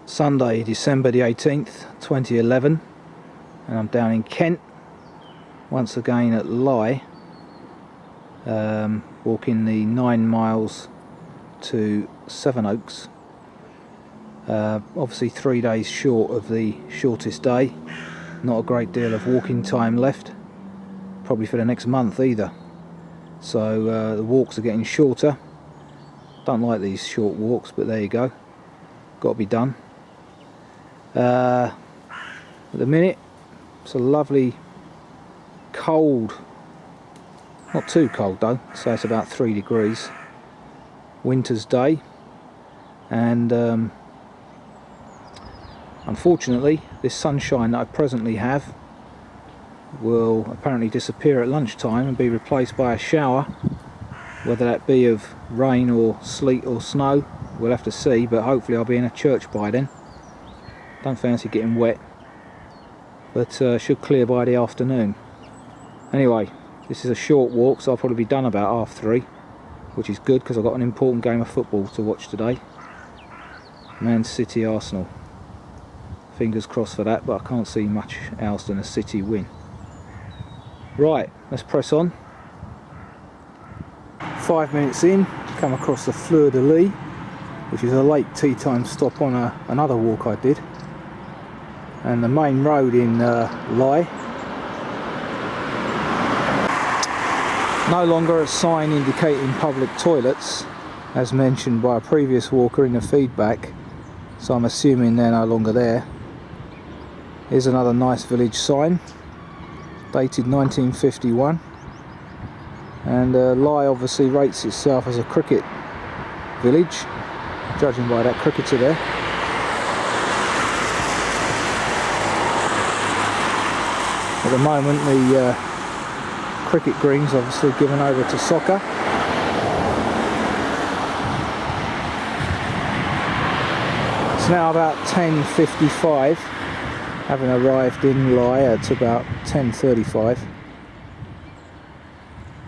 Sunday, December the 18th, 2011, and I'm down in Kent once again at Leigh, walking the 9 miles to Sevenoaks. Obviously 3 days short of the shortest day, not a great deal of walking time left, probably for the next month either, so the walks are getting shorter. Don't like these short walks, but there you go, got to be done. At the minute it's a lovely cold, not too cold though, so it's about 3 degrees, winter's day, and unfortunately this sunshine that I presently have will apparently disappear at lunchtime and be replaced by a shower, whether that be of rain or sleet or snow, we'll have to see, but hopefully I'll be in a church by then. Don't fancy getting wet, but should clear by the afternoon. Anyway, this is a short walk, so I'll probably be done about 3:30, which is good because I've got an important game of football to watch today. Man City Arsenal. Fingers crossed for that, but I can't see much else than a City win. Right, let's press on. 5 minutes in, come across the Fleur de Lis, which is a late tea time stop on another walk I did. And the main road in Leigh, no longer a sign indicating public toilets, as mentioned by a previous walker in the feedback, so I'm assuming they're no longer there. Here's another nice village sign, dated 1951, and Leigh obviously rates itself as a cricket village, judging by that cricketer there. At the moment the cricket green's obviously given over to soccer. It's now about 10:55, having arrived in Leigh at about 10:35,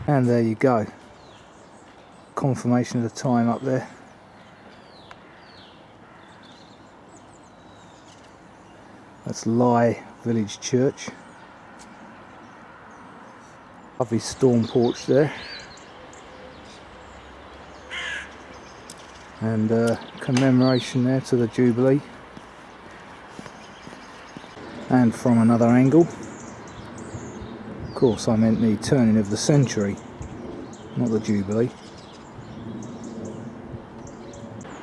and there you go, confirmation of the time up there. That's Leigh Village Church. Lovely storm porch there, and commemoration there to the Jubilee. And from another angle, of course I meant the turning of the century, not the Jubilee.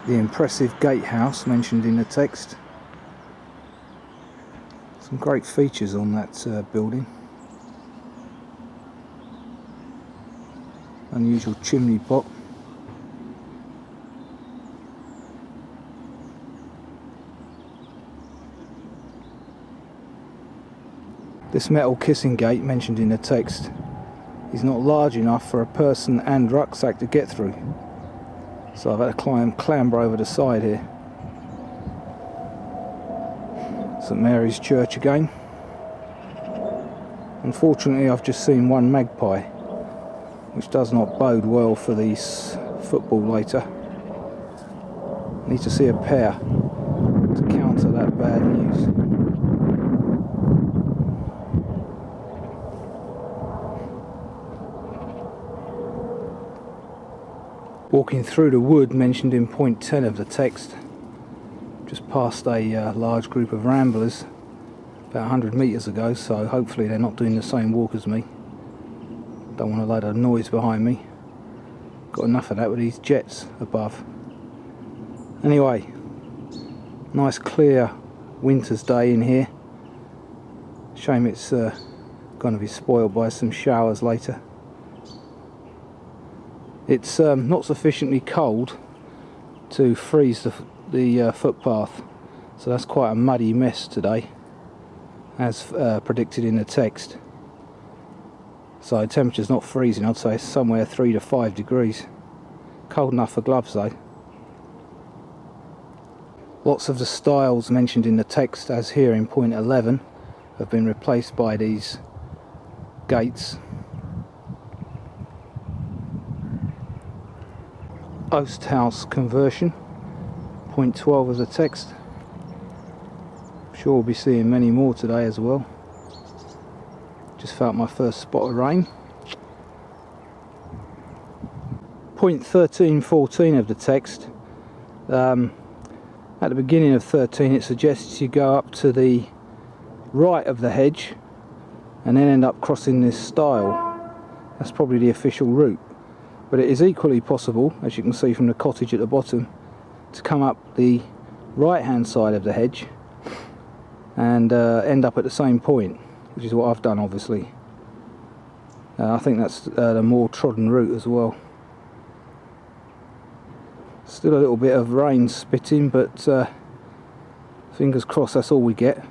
The impressive gatehouse mentioned in the text. Some great features on that building. Unusual chimney pot. This metal kissing gate mentioned in the text is not large enough for a person and rucksack to get through, so I've had to clamber over the side here. St Mary's Church again. Unfortunately I've just seen one magpie, which does not bode well for the football later. Need to see a pair to counter that bad news. Walking through the wood mentioned in point 10 of the text, just past a large group of ramblers about 100 metres ago, so hopefully they're not doing the same walk as me. Don't want a load of noise behind me. Got enough of that with these jets above. Anyway, nice clear winter's day in here. Shame it's going to be spoiled by some showers later. It's not sufficiently cold to freeze the footpath, so that's quite a muddy mess today, as predicted in the text. So the temperature's not freezing, I'd say it's somewhere 3 to 5 degrees. Cold enough for gloves though. Lots of the stiles mentioned in the text, as here in point 11, have been replaced by these gates. Oast house conversion, point 12 of the text. Sure we'll be seeing many more today as well. Just felt my first spot of rain. Point 13.14 of the text. At the beginning of 13 it suggests you go up to the right of the hedge and then end up crossing this stile. That's probably the official route, but it is equally possible, as you can see from the cottage at the bottom, to come up the right hand side of the hedge and end up at the same point, which is what I've done obviously. I think that's the more trodden route as well. Still a little bit of rain spitting, but fingers crossed that's all we get.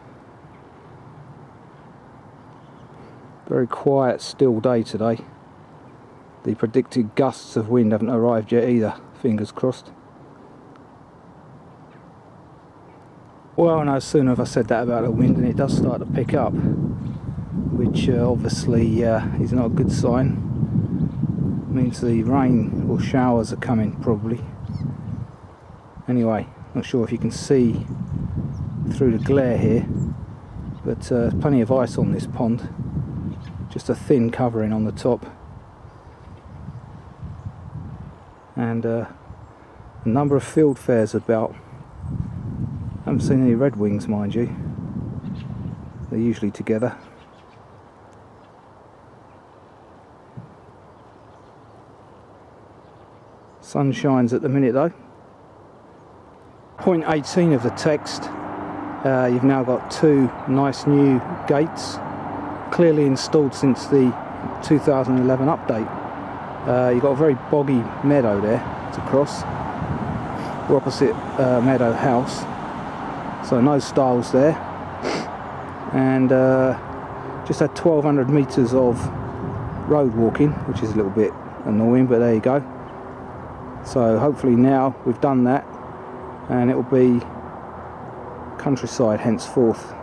Very quiet, still day today. The predicted gusts of wind haven't arrived yet either, fingers crossed. Well, no sooner have I said that about the wind and it does start to pick up, which obviously is not a good sign. It means the rain or showers are coming probably. Anyway, not sure if you can see through the glare here, but plenty of ice on this pond. Just a thin covering on the top. And a number of field fares about. Haven't seen any redwings, mind you. They're usually together. Sun shines at the minute though. Point 18 of the text. You've now got two nice new gates, clearly installed since the 2011 update. You've got a very boggy meadow there to cross. We're opposite Meadow House, so no stiles there, and just had 1200 metres of road walking, which is a little bit annoying, but there you go. So hopefully now we've done that and it will be countryside henceforth.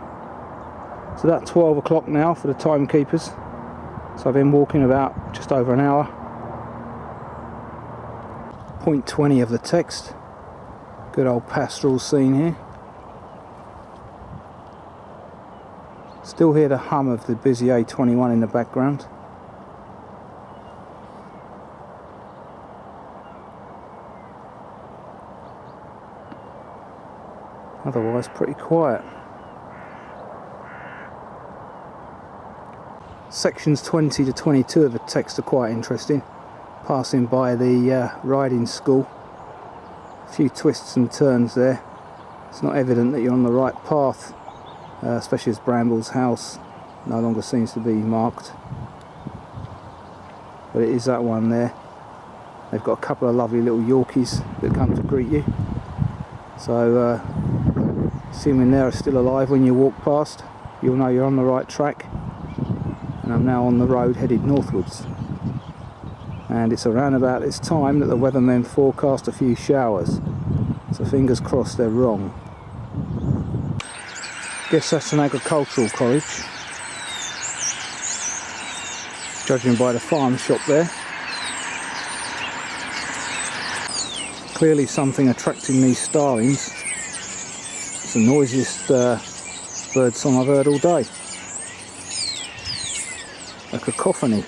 So that's 12 o'clock now for the timekeepers, so I've been walking about just over an hour. Point 20 of the text. Good old pastoral scene here. Still hear the hum of the busy A21 in the background. Otherwise pretty quiet. Sections 20 to 22 of the text are quite interesting. Passing by the riding school. A few twists and turns there. It's not evident that you're on the right path, especially as Bramble's house no longer seems to be marked. But it is that one there. They've got a couple of lovely little Yorkies that come to greet you. So assuming they're still alive when you walk past, you'll know you're on the right track. And I'm now on the road headed northwards. And it's around about this time that the weathermen forecast a few showers. So fingers crossed they're wrong. Guess that's an agricultural college, judging by the farm shop there. Clearly something attracting these starlings. It's the noisiest bird song I've heard all day. A cacophony.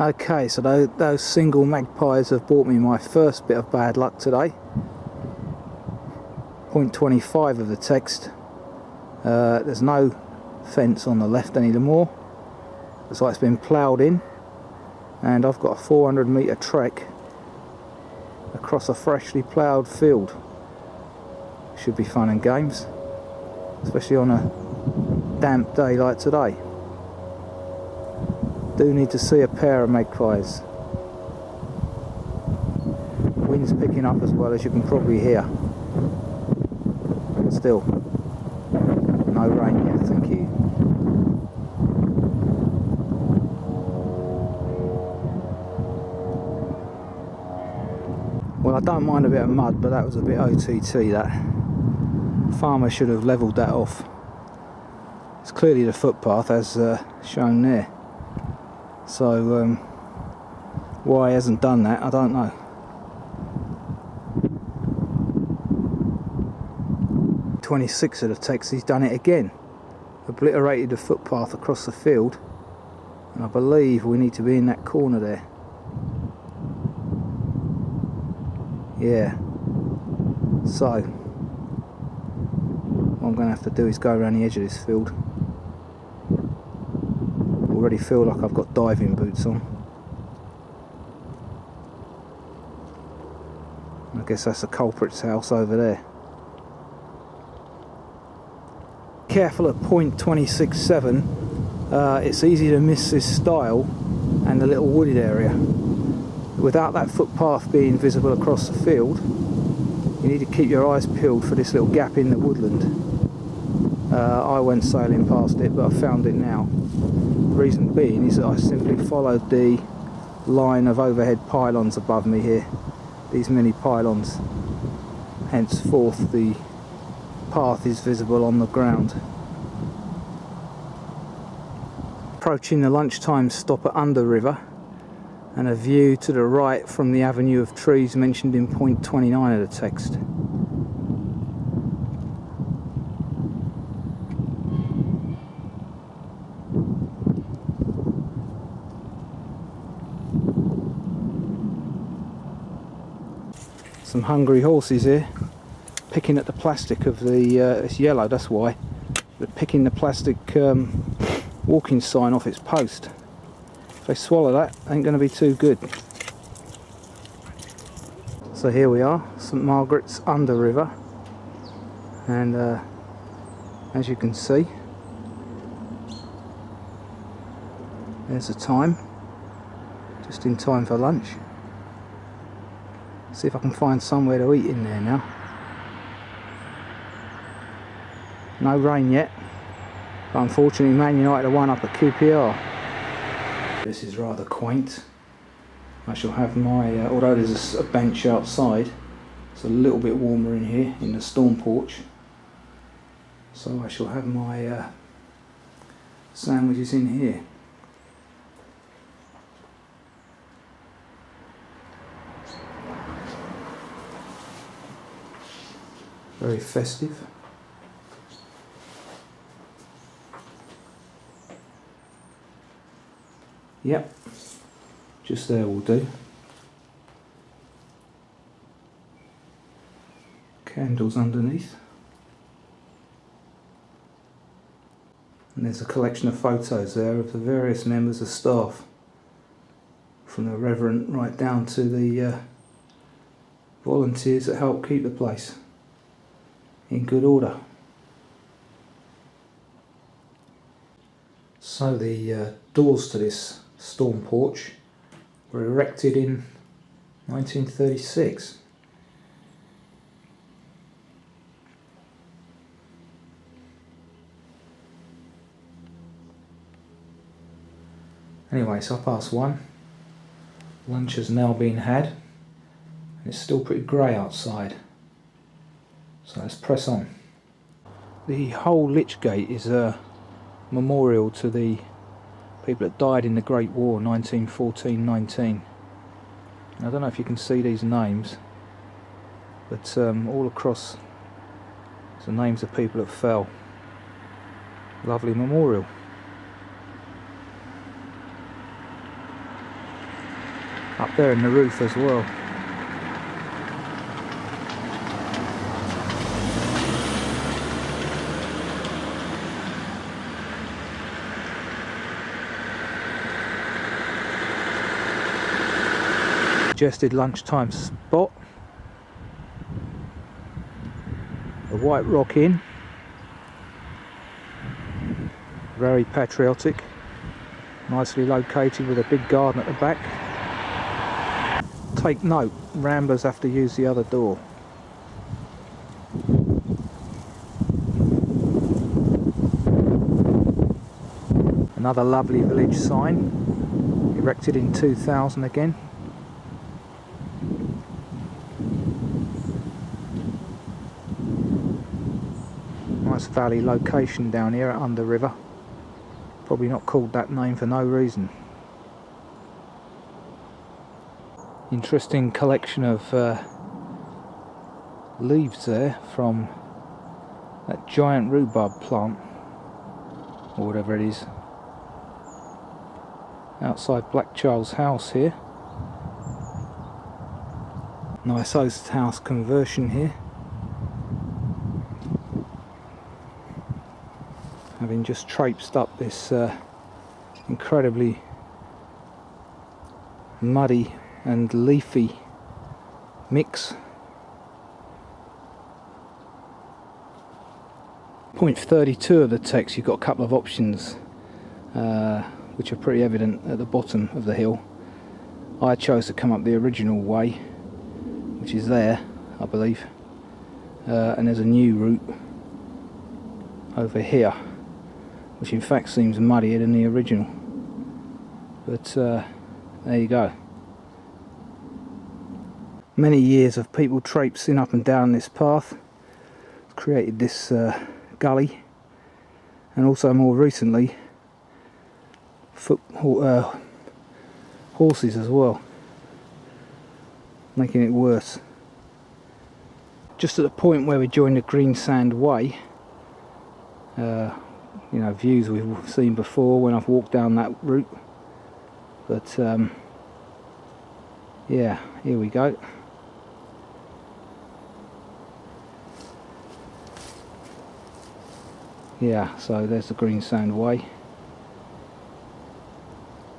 Okay, so those single magpies have brought me my first bit of bad luck today. Point 25 of the text. There's no fence on the left anymore. Looks like it's been ploughed in, and I've got a 400 metre trek across a freshly ploughed field. Should be fun and games, especially on a damp day like today. Do need to see a pair of magpies. Wind's picking up as well, as you can probably hear. Still, no rain yet, thank you. Well, I don't mind a bit of mud, but that was a bit OTT, that. Farmer should have levelled that off. It's clearly the footpath as shown there. So why he hasn't done that, I don't know. 26 of the text, he's done it again. Obliterated the footpath across the field, and I believe we need to be in that corner there. Yeah. So what I'm going to have to do is go around the edge of this field. Already feel like I've got diving boots on. I guess that's the culprit's house over there. Careful at point 26.7, it's easy to miss this stile and the little wooded area. Without that footpath being visible across the field, you need to keep your eyes peeled for this little gap in the woodland. I went sailing past it, but I found it now. The reason being is that I simply followed the line of overhead pylons above me here, these mini pylons. Henceforth the path is visible on the ground. Approaching the lunchtime stop at Underriver, and a view to the right from the avenue of trees mentioned in point 29 of the text. Some hungry horses here, picking at the plastic of the, it's yellow, that's why. They're picking the plastic walking sign off its post. If they swallow that, ain't going to be too good. So here we are, St Margaret's Underriver, and as you can see, there's the time, just in time for lunch. See if I can find somewhere to eat in there now. No rain yet, but unfortunately Man United are one up at QPR. This is rather quaint. I shall have my, although there's a bench outside, it's a little bit warmer in here in the storm porch. So I shall have my sandwiches in here. Very festive. Yep, just there will do. Candles underneath. And there's a collection of photos there of the various members of staff, from the Reverend right down to the volunteers that help keep the place in good order. So the doors to this storm porch were erected in 1936. Anyway, it's 1:30. Lunch has now been had, and it's still pretty grey outside. So let's press on. The whole lich gate is a memorial to the people that died in the Great War, 1914-19. I don't know if you can see these names, but all across the names of people that fell. Lovely memorial. Up there in the roof as well. Suggested lunchtime spot. The White Rock Inn. Very patriotic. Nicely located with a big garden at the back. Take note, ramblers have to use the other door. Another lovely village sign, erected in 2000 again. Nice valley location down here at Underriver. Probably not called that name for no reason. Interesting collection of leaves there from that giant rhubarb plant, or whatever it is, outside Black Charles House here. Nice host house conversion here. Having just traipsed up this incredibly muddy and leafy mix. Point 32 of the text, you've got a couple of options which are pretty evident at the bottom of the hill. I chose to come up the original way, which is there, I believe, and there's a new route over here, which in fact seems muddier than the original, but there you go. Many years of people traipsing up and down this path created this gully, and also more recently horses as well, making it worse. Just at the point where we join the Greensand Way, you know, views we've seen before when I've walked down that route, but yeah, here we go. Yeah, so there's the Greensand Way.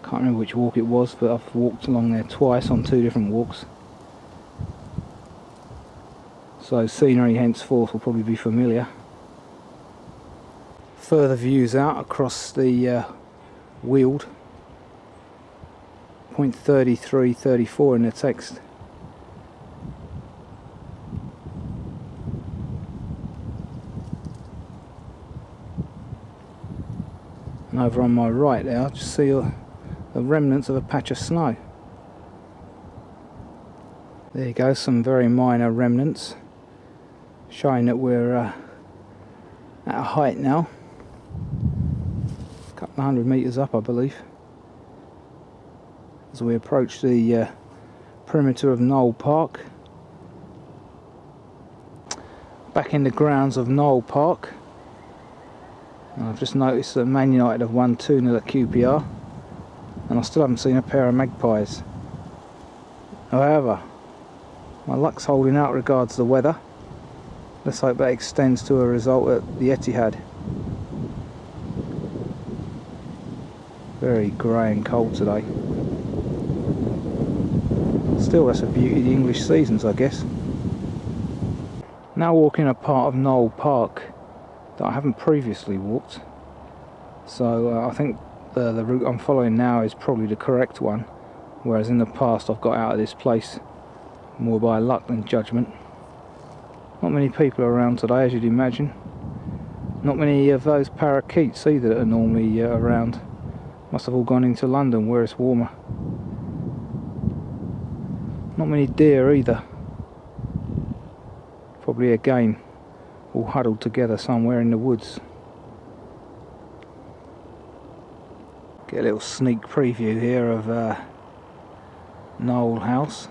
Can't remember which walk it was, but I've walked along there twice on two different walks. So scenery henceforth will probably be familiar. Further views out across the Weald. Point 33, 34 in the text. And over on my right there, I just see the remnants of a patch of snow. There you go, some very minor remnants, showing that we're at a height now. A couple of 100 metres up, I believe, as we approach the perimeter of Knole Park. Back in the grounds of Knole Park. And I've just noticed that Man United have won 2-0 at QPR, and I still haven't seen a pair of magpies. However, my luck's holding out regards the weather. Let's hope that extends to a result at the Etihad. Very grey and cold today. Still, that's a beauty of the English seasons, I guess. Now walking a part of Knole Park that I haven't previously walked, so I think the route I'm following now is probably the correct one, whereas in the past I've got out of this place more by luck than judgment. Not many people are around today, as you'd imagine. Not many of those parakeets either that are normally around. Must have all gone into London where it's warmer. Not many deer either. Probably again all huddled together somewhere in the woods. Get a little sneak preview here of Knole House.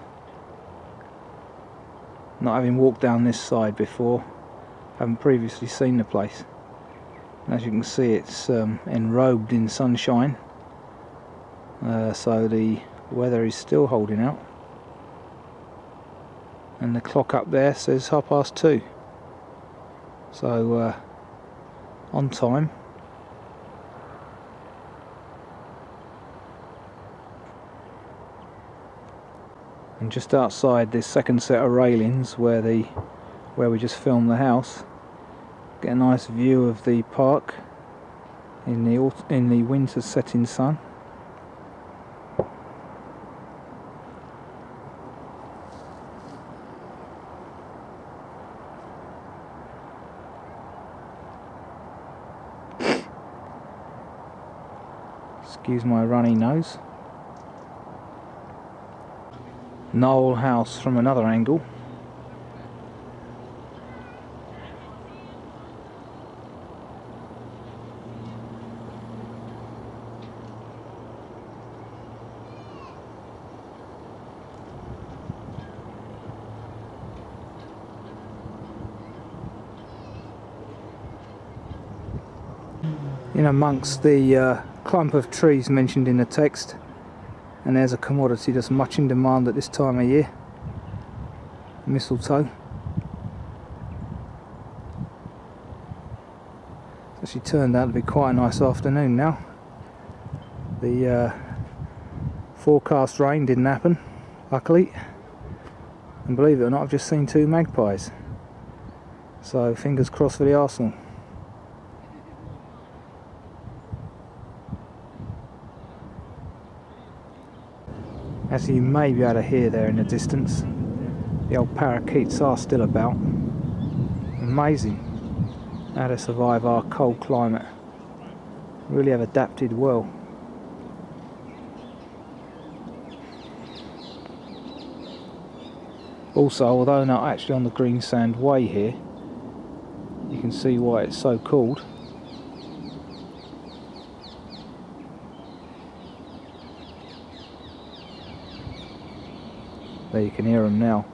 Not having walked down this side before, haven't previously seen the place. And as you can see, it's enrobed in sunshine, so the weather is still holding out. And the clock up there says 2:30. So on time. And just outside this second set of railings where we just filmed the house, get a nice view of the park in the winter setting sun. Excuse my runny nose. Knole House from another angle. In amongst the clump of trees mentioned in the text, and there's a commodity that's much in demand at this time of year, mistletoe. It's actually turned out to be quite a nice afternoon now. The forecast rain didn't happen, luckily, and believe it or not, I've just seen 2 magpies, so fingers crossed for the Arsenal. As you may be able to hear there in the distance, the old parakeets are still about. Amazing how they survive our cold climate. Really have adapted well. Also, although not actually on the Greensand Way here, you can see why it's so called. There, you can hear them now.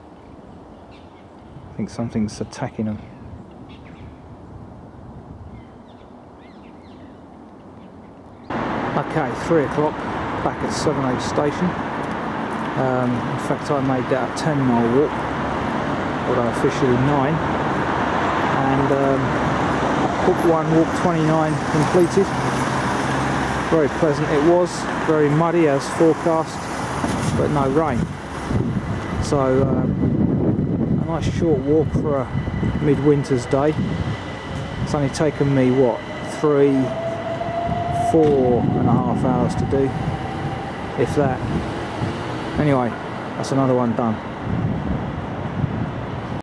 I think something's attacking them. Okay, 3 o'clock, back at Sevenoaks station. In fact, I made that a 10-mile walk, although officially 9. And book 1, walk 29 completed. Very pleasant it was, very muddy as forecast, but no rain. So a nice short walk for a midwinter's day. It's only taken me, what, 4.5 hours to do, if that. Anyway, that's another one done.